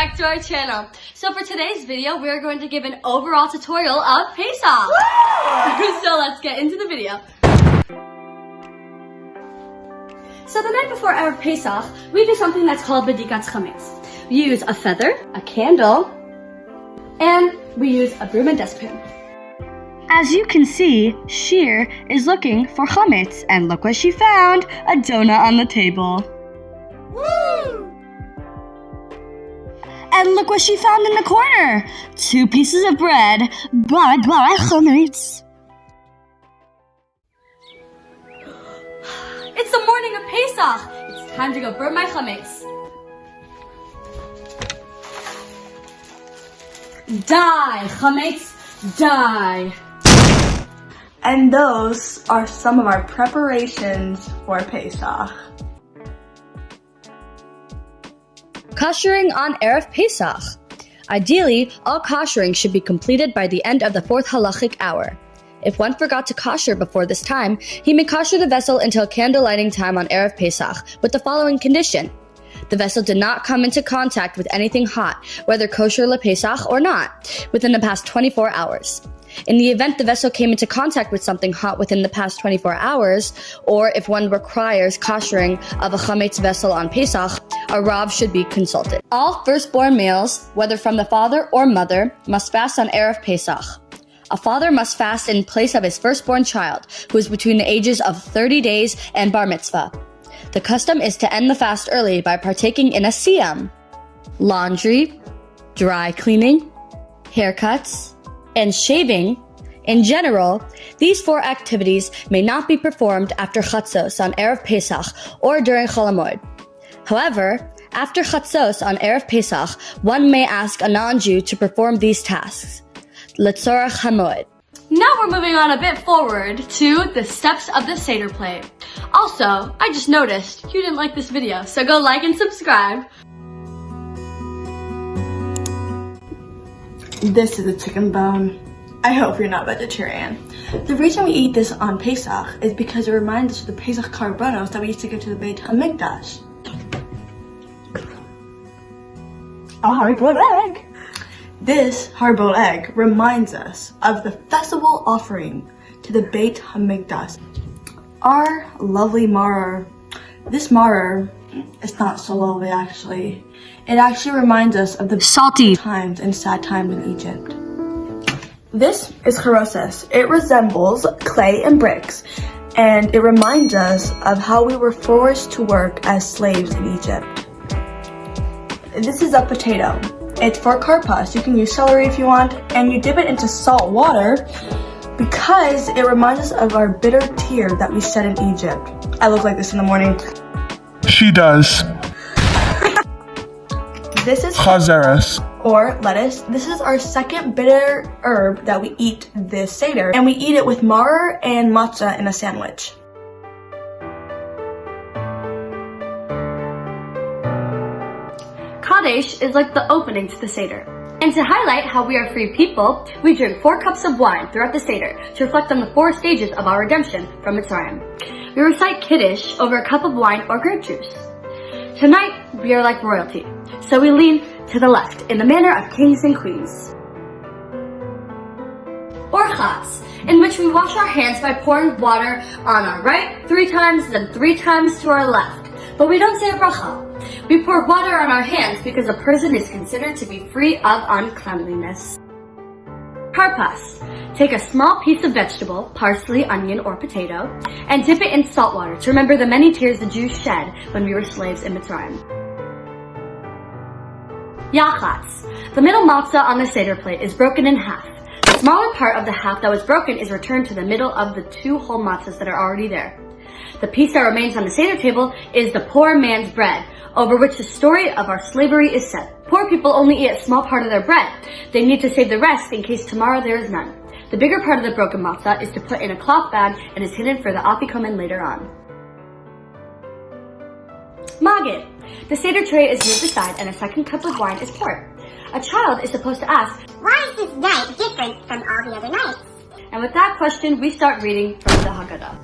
back to our channel. So for today's video, we are going to give an overall tutorial of pesach. So let's get into the video. So the night before Erev Pesach, we do something that's called bedikat chametz. We use a feather, a candle, and we use a broom and dustpan. As you can see, Shir is looking for chametz, and look what she found, a donut on the table. Woo! And look what she found in the corner, 2 pieces of bread, blah blah chametz. It's the morning of Pesach. It's time to go burn my chametz. Die, chametz, die. And those are some of our preparations for Pesach. Koshering on Erev Pesach. Ideally, all koshering should be completed by the end of the 4th halachic hour. If one forgot to kosher before this time, he may kosher the vessel until candle lighting time on Erev Pesach with the following condition. The vessel did not come into contact with anything hot, whether kosher lePesach or not, within the past 24 hours. In the event the vessel came into contact with something hot within the past 24 hours, or if one requires koshering of a chametz vessel on Pesach, a Rav should be consulted. All firstborn males, whether from the father or mother, must fast on Erev Pesach. A father must fast in place of his firstborn child, who is between the ages of 30 days and bar mitzvah. The custom is to end the fast early by partaking in a siyam. Laundry, dry cleaning, haircuts, and shaving. In general, these 4 activities may not be performed after chatzos on Erev Pesach or during Chol HaMoed. However, after chatzos on Erev Pesach, one may ask a non-Jew to perform these tasks. Letzorach HaMoed. Now we're moving on a bit forward to the steps of the Seder plate. Also, I just noticed you didn't like this video, so go like and subscribe. This is a chicken bone. I hope you're not vegetarian. The reason we eat this on Pesach is because it reminds us of the Pesach karbanos that we used to give to the Beit HaMikdash. A hard-boiled egg. This hard-boiled egg reminds us of the festival offering to the Beit HaMikdash. Our lovely maror. This maror, it's not so lovely actually. It actually reminds us of the Salty times and sad times in Egypt. This is charoses. It resembles clay and bricks, and it reminds us of how we were forced to work as slaves in Egypt. This is a potato. It's for karpas. You can use celery if you want, and you dip it into salt water because it reminds us of our bitter tear that we shed in Egypt. I look like this in the morning. She does. This is Chazeres. or lettuce. This is our second bitter herb that we eat this Seder, and we eat it with maror and matzah in a sandwich. Kadesh is like the opening to the Seder. And to highlight how we are free people, we drink 4 cups of wine throughout the Seder to reflect on the 4 stages of our redemption from Mitzrayim. We recite Kiddush over a cup of wine or grape juice. Tonight, we are like royalty, so we lean to the left in the manner of kings and queens. Or chatz, in which we wash our hands by pouring water on our right 3 times, then 3 times to our left. But we don't say a bracha. We pour water on our hands because a person is considered to be free of uncleanliness. Karpas. Take a small piece of vegetable, parsley, onion, or potato, and dip it in salt water to remember the many tears the Jews shed when we were slaves in Mitzrayim. Yachatz. The middle matzah on the Seder plate is broken in half. The smaller part of the half that was broken is returned to the middle of the 2 whole matzahs that are already there. The piece that remains on the Seder table is the poor man's bread, over which the story of our slavery is set. Poor people only eat a small part of their bread. They need to save the rest in case tomorrow there is none. The bigger part of the broken matzah is to put in a cloth bag and is hidden for the afikomen later on. Magid. The Seder tray is moved aside and a second cup of wine is poured. A child is supposed to ask, "Why is this night different from all the other nights?" And with that question, we start reading from the Haggadah.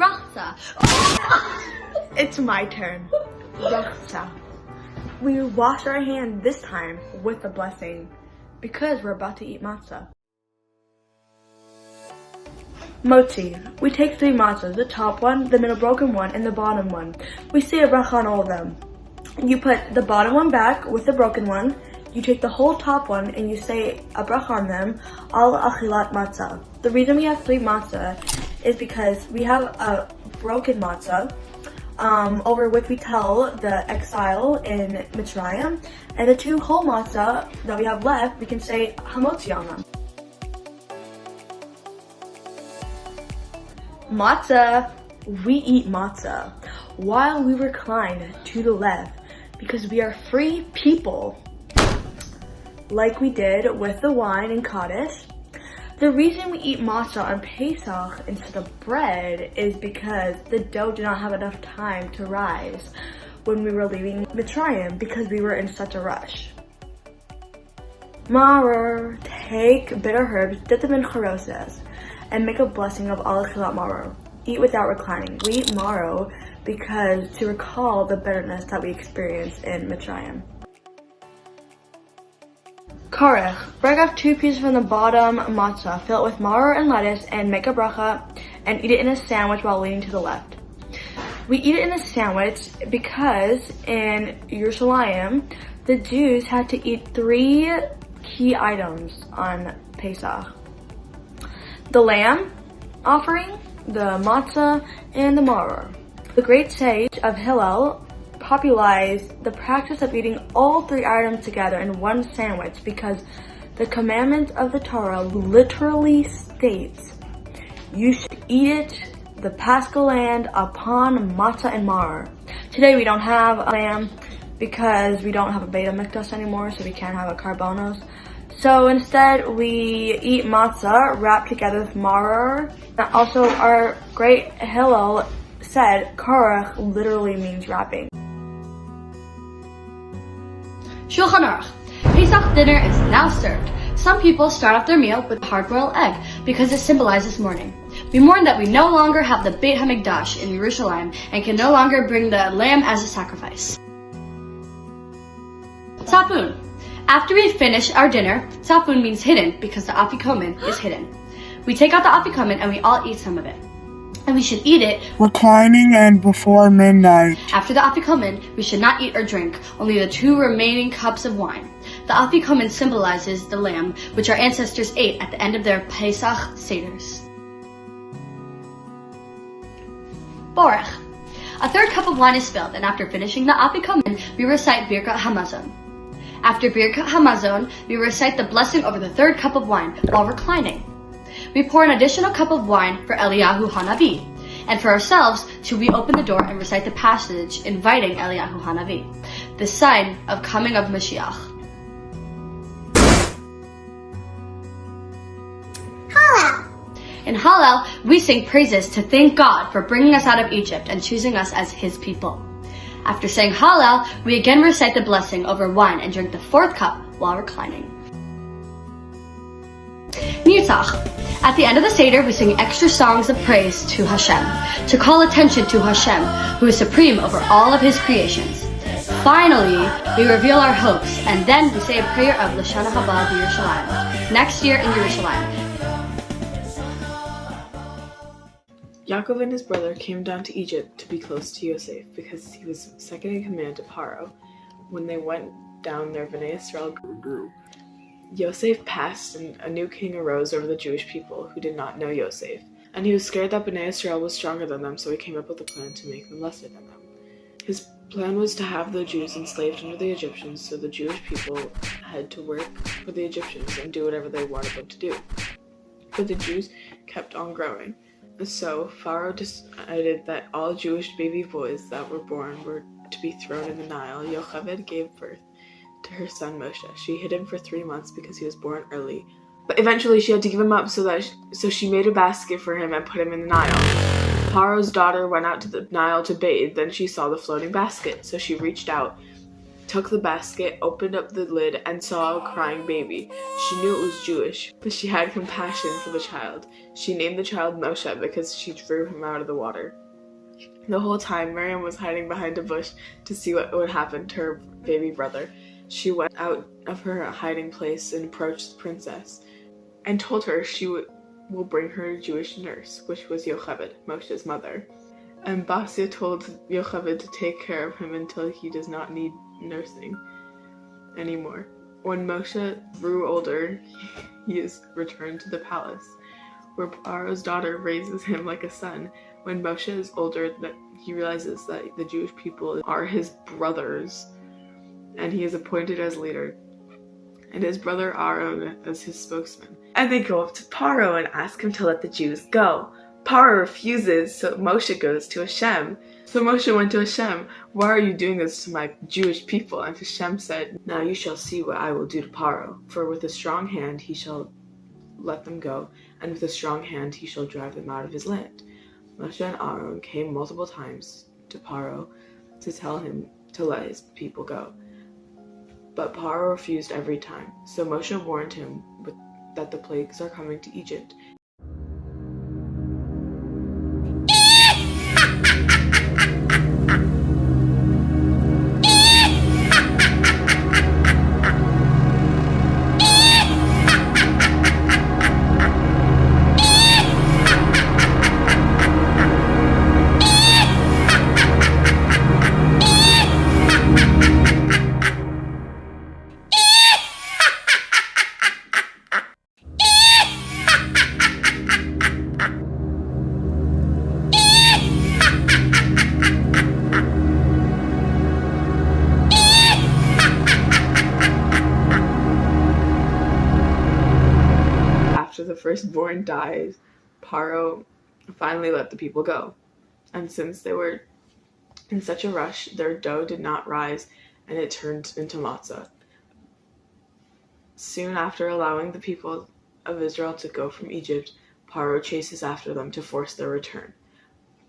Rachza. It's my turn. Rachza. we wash our hands this time with the blessing because we're about to eat matzah. Motzi. We take 3 matzahs, the top one, the middle broken one, and the bottom one. We say a bracha on all of them. You put the bottom one back with the broken one. You take the whole top one and you say a bracha on them, al achilat matzah. The reason we have 3 matzah is because we have a broken matzah, over which we tell the exile in Mitzrayim, and the 2 whole matzah that we have left, we can say hamotzi on them. Matzah. We eat matzah while we recline to the left because we are free people, like we did with the wine and Kaddish. The reason we eat matzah on Pesach instead of bread is because the dough did not have enough time to rise when we were leaving Mitzrayim because we were in such a rush. Maror. Take bitter herbs, dip them in charoses, and make a blessing of al achilat maror. Eat without reclining. We eat maror because to recall the bitterness that we experienced in Mitzrayim. Karech. Break off 2 pieces from the bottom matzah, fill it with maror and lettuce, and make a bracha, and eat it in a sandwich while leaning to the left. We eat it in a sandwich because in Yerushalayim, the Jews had to eat 3 key items on Pesach: the lamb offering, the matzah, and the maror. The great sage of Hillel popularized the practice of eating all 3 items together in one sandwich because the commandment of the Torah literally states you should eat it, the paschal lamb, upon matzah and maror. Today we don't have a lamb because we don't have a Beit HaMikdash anymore, so we can't have a karbonos. So instead we eat matzah wrapped together with maror. Also, our great Hillel said karach literally means wrapping. Shulchan Aruch. Pesach dinner is now served. Some people start off their meal with a hard-boiled egg because it symbolizes mourning. We mourn that we no longer have the Beit HaMikdash in Yerushalayim and can no longer bring the lamb as a sacrifice. Tzafun. After we finish our dinner, tzafun means hidden because the afikomen is hidden. We take out the afikomen and we all eat some of it. And we should eat it reclining and before midnight. After the afikomen, we should not eat or drink, only the 2 remaining cups of wine. The afikomen symbolizes the lamb, which our ancestors ate at the end of their Pesach Seders. Borech. A 3rd cup of wine is filled, and after finishing the afikomen, we recite Birkat Hamazon. After Birkat Hamazon, we recite the blessing over the 3rd cup of wine while reclining. We pour an additional cup of wine for Eliyahu Hanavi, and for ourselves to we open the door and recite the passage inviting Eliyahu Hanavi, the sign of coming of Mashiach. Hallel. In Hallel, we sing praises to thank God for bringing us out of Egypt and choosing us as His people. After saying Hallel, we again recite the blessing over wine and drink the 4th cup while reclining. Nitzach. At the end of the Seder, we sing extra songs of praise to Hashem, to call attention to Hashem, who is supreme over all of His creations. Finally, we reveal our hopes, and then we say a prayer of L'Shana Haba Yerushalayim, next year in Yerushalayim. Yaakov and his brother came down to Egypt to be close to Yosef because he was second in command of Pharaoh. When they went down there, Bnei Israel grew. Yosef passed, and a new king arose over the Jewish people who did not know Yosef. And he was scared that Bnei Israel was stronger than them, so he came up with a plan to make them lesser than them. His plan was to have the Jews enslaved under the Egyptians, so the Jewish people had to work for the Egyptians and do whatever they wanted them to do. But the Jews kept on growing. So Pharaoh decided that all Jewish baby boys that were born were to be thrown in the Nile. Yocheved gave birth to her son Moshe. She hid him for 3 months because he was born early. But eventually she had to give him up, so she made a basket for him and put him in the Nile. Pharaoh's daughter went out to the Nile to bathe. Then she saw the floating basket. So she reached out, took the basket, opened up the lid, and saw a crying baby. She knew it was Jewish, but she had compassion for the child. She named the child Moshe because she drew him out of the water. The whole time, Miriam was hiding behind a bush to see what would happen to her baby brother. She went out of her hiding place and approached the princess and told her she will bring her a Jewish nurse, which was Yocheved, Moshe's mother. And Basia told Yocheved to take care of him until he does not need nursing anymore. When Moshe grew older, he is returned to the palace, where Paro's daughter raises him like a son. When Moshe is older, he realizes that the Jewish people are his brothers, and he is appointed as leader, and his brother Aaron as his spokesman. And they go up to Paro and ask him to let the Jews go. Paro refuses, so Moshe goes to Hashem. So Moshe went to Hashem, "Why are you doing this to my Jewish people?" And Hashem said, "Now you shall see what I will do to Paro, for with a strong hand he shall let them go, and with a strong hand he shall drive them out of his land." Moshe and Aaron came multiple times to Paro to tell him to let his people go. But Paro refused every time, so Moshe warned him that the plagues are coming to Egypt. After the firstborn died, Paro finally let the people go. And since they were in such a rush, their dough did not rise, and it turned into matzah. Soon after allowing the people of Israel to go from Egypt, Paro chases after them to force their return.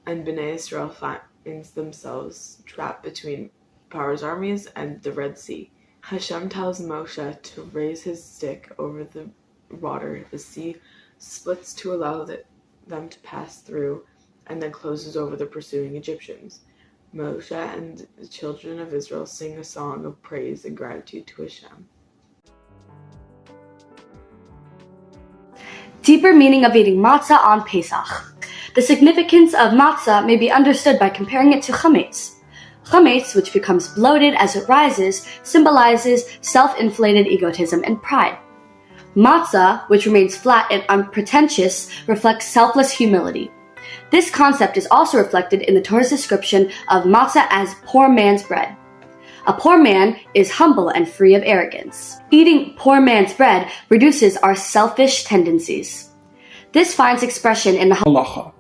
And Bnei Israel finds themselves trapped between Paro's armies and the Red Sea. Hashem tells Moshe to raise his stick over the water. The sea splits to allow them to pass through, and then closes over the pursuing Egyptians. Moshe and the children of Israel sing a song of praise and gratitude to Hashem. Deeper meaning of eating matzah on Pesach. The significance of matzah may be understood by comparing it to chametz. Chametz, which becomes bloated as it rises, symbolizes self-inflated egotism and pride. Matzah, which remains flat and unpretentious, reflects selfless humility. This concept is also reflected in the Torah's description of matzah as poor man's bread. A poor man is humble and free of arrogance. Eating poor man's bread reduces our selfish tendencies. This finds expression in the halacha.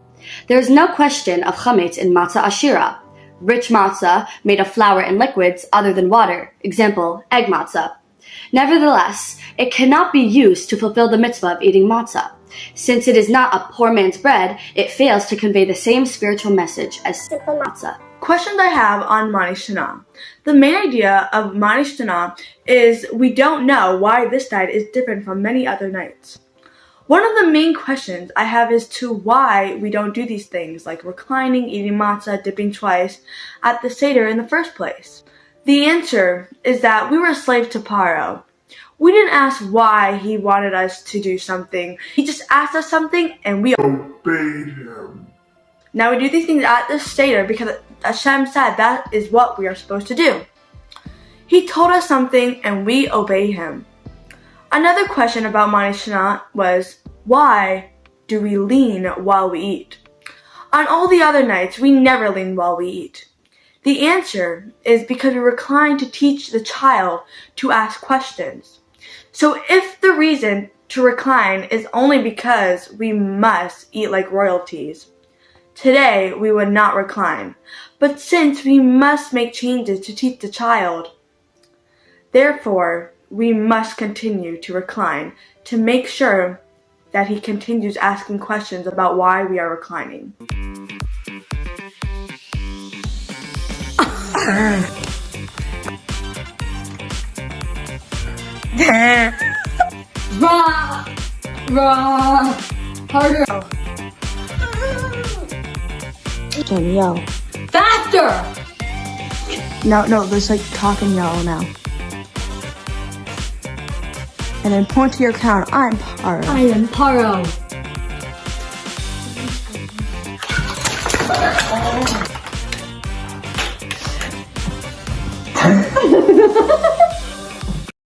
There is no question of chametz in matzah ashira, rich matzah made of flour and liquids other than water, example, egg matzah. Nevertheless, it cannot be used to fulfill the mitzvah of eating matzah. Since it is not a poor man's bread, it fails to convey the same spiritual message as simple matzah. Questions I have on Manishtanah. The main idea of Manishtanah is we don't know why this night is different from many other nights. One of the main questions I have is to why we don't do these things like reclining, eating matzah, dipping twice at the Seder in the first place. The answer is that we were slaves to Paro. We didn't ask why he wanted us to do something. He just asked us something and we obeyed him. Now we do these things at the Seder because Hashem said that is what we are supposed to do. He told us something and we obey him. Another question about Manishtanah was, why do we lean while we eat? On all the other nights, we never lean while we eat. The answer is because we recline to teach the child to ask questions. So if the reason to recline is only because we must eat like royalties, today we would not recline. But since we must make changes to teach the child, therefore we must continue to recline to make sure that he continues asking questions about why we are reclining. Harder. No, there's like talk and yell now. And then point to your crown. I'm Paro. I am Paro.